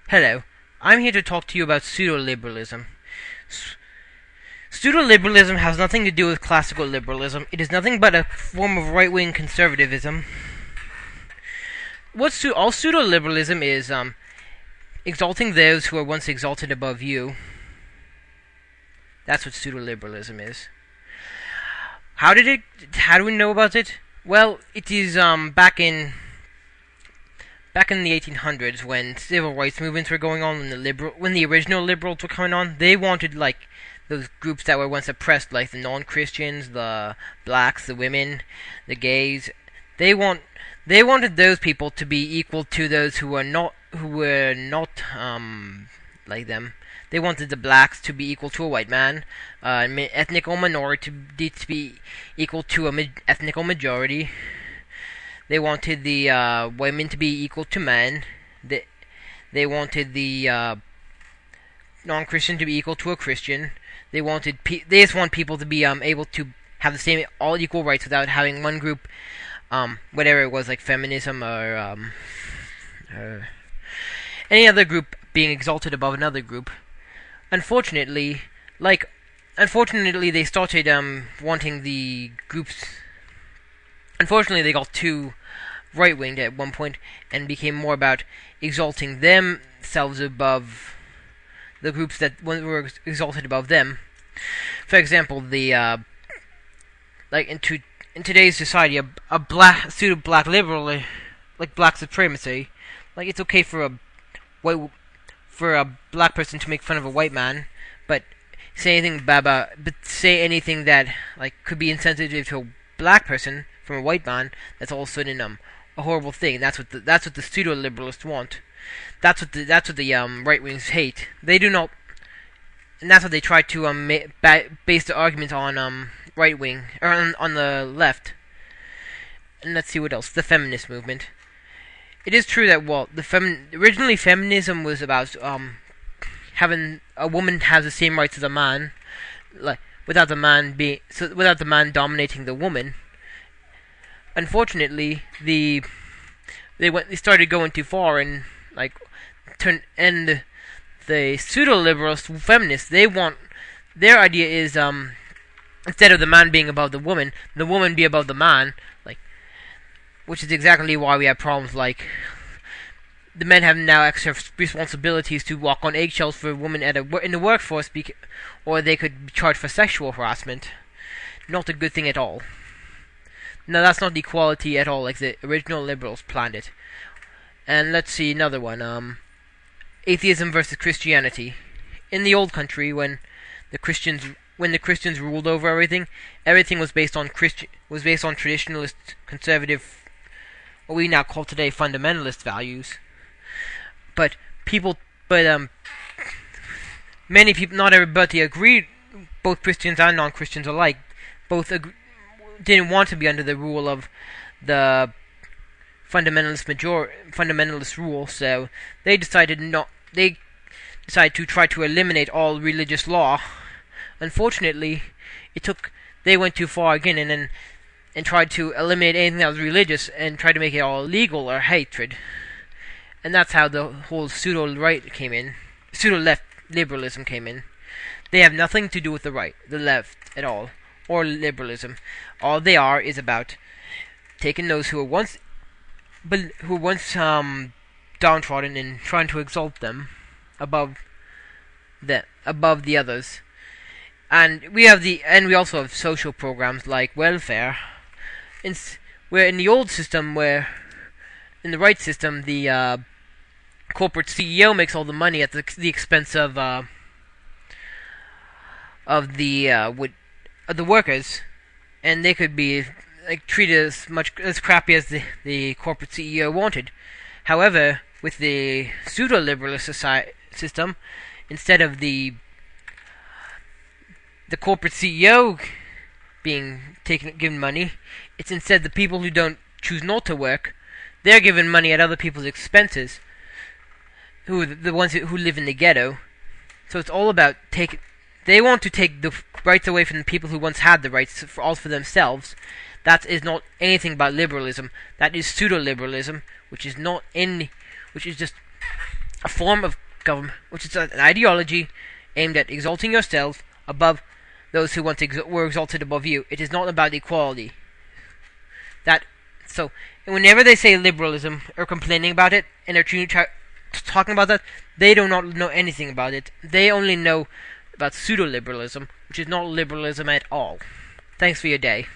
Hello, I'm here to talk to you about pseudo-liberalism. Pseudo-liberalism has nothing to do with classical liberalism. It is nothing but a form of right-wing conservatism. All pseudo-liberalism is exalting those who were once exalted above you. That's what pseudo-liberalism is. How do we know about it? Well, it is back in the 1800s, when civil rights movements were going on, when the original liberals were coming on. They wanted, like, those groups that were once oppressed, like the non-Christians, the blacks, the women, the gays. They wanted those people to be equal to those who were not like them. They wanted the blacks to be equal to a white man, ethnic minority to be equal to a ethnic majority. They wanted the women to be equal to men. They wanted the non-Christian to be equal to a Christian. They just want people to be able to have the same all equal rights without having one group, whatever it was, like feminism or any other group being exalted above another group. Unfortunately, they started wanting the groups. Unfortunately, they got too right-winged at one point and became more about exalting themselves above the groups that were exalted above them. For example, in today's society, a pseudo-black liberal, like black supremacy, like it's okay for a black person to make fun of a white man, but say anything that like could be insensitive to a black person from a white man, that's all of a sudden a horrible thing. That's what the pseudo-liberalists want. That's what the right wings hate. They do not, and that's what they try to base the argument on right wing or on the left. And let's see what else. The feminist movement. It is true that originally feminism was about having a woman has the same rights as a man, like without the man dominating the woman. Unfortunately, they started going too far and the pseudo-liberals, feminists, their idea is instead of the man being above the woman be above the man, which is exactly why we have problems like the men have now extra responsibilities to walk on eggshells for women in the workforce, or they could be charged for sexual harassment. Not a good thing at all. No, that's not equality at all, like the original liberals planned it. And let's see another one. Atheism versus Christianity. In the old country, when the Christians ruled over everything was based on traditionalist, conservative, what we now call today fundamentalist values. But many people, not everybody agreed. Both Christians and non-Christians alike, didn't want to be under the rule of the fundamentalist rule, so they decided to try to eliminate all religious law. Unfortunately, they went too far again and tried to eliminate anything that was religious and tried to make it all illegal or hatred. And that's how the whole pseudo-left liberalism came in. They have nothing to do with the left at all, or liberalism. All they are is about taking those who were once downtrodden and trying to exalt them above the others. And we also have social programs like welfare. Where in the old system, in the right system, the corporate CEO makes all the money at the expense of the workers, and they could be treated as crappy as the corporate CEO wanted. However, with the pseudo-liberalist system, instead of the corporate CEO being given money, it's instead the people who don't choose not to work. They're given money at other people's expenses, who are the ones who live in the ghetto. So it's all about they want to take the rights away from the people who once had the rights for themselves. That is not anything but liberalism. That is pseudo-liberalism, which is just a form of government, which is an ideology aimed at exalting yourself above those who once were exalted above you. It is not about equality. That so whenever they say liberalism or complaining about it and they're talking about that, they do not know anything about it. They only know about pseudo-liberalism, which is not liberalism at all. Thanks for your day.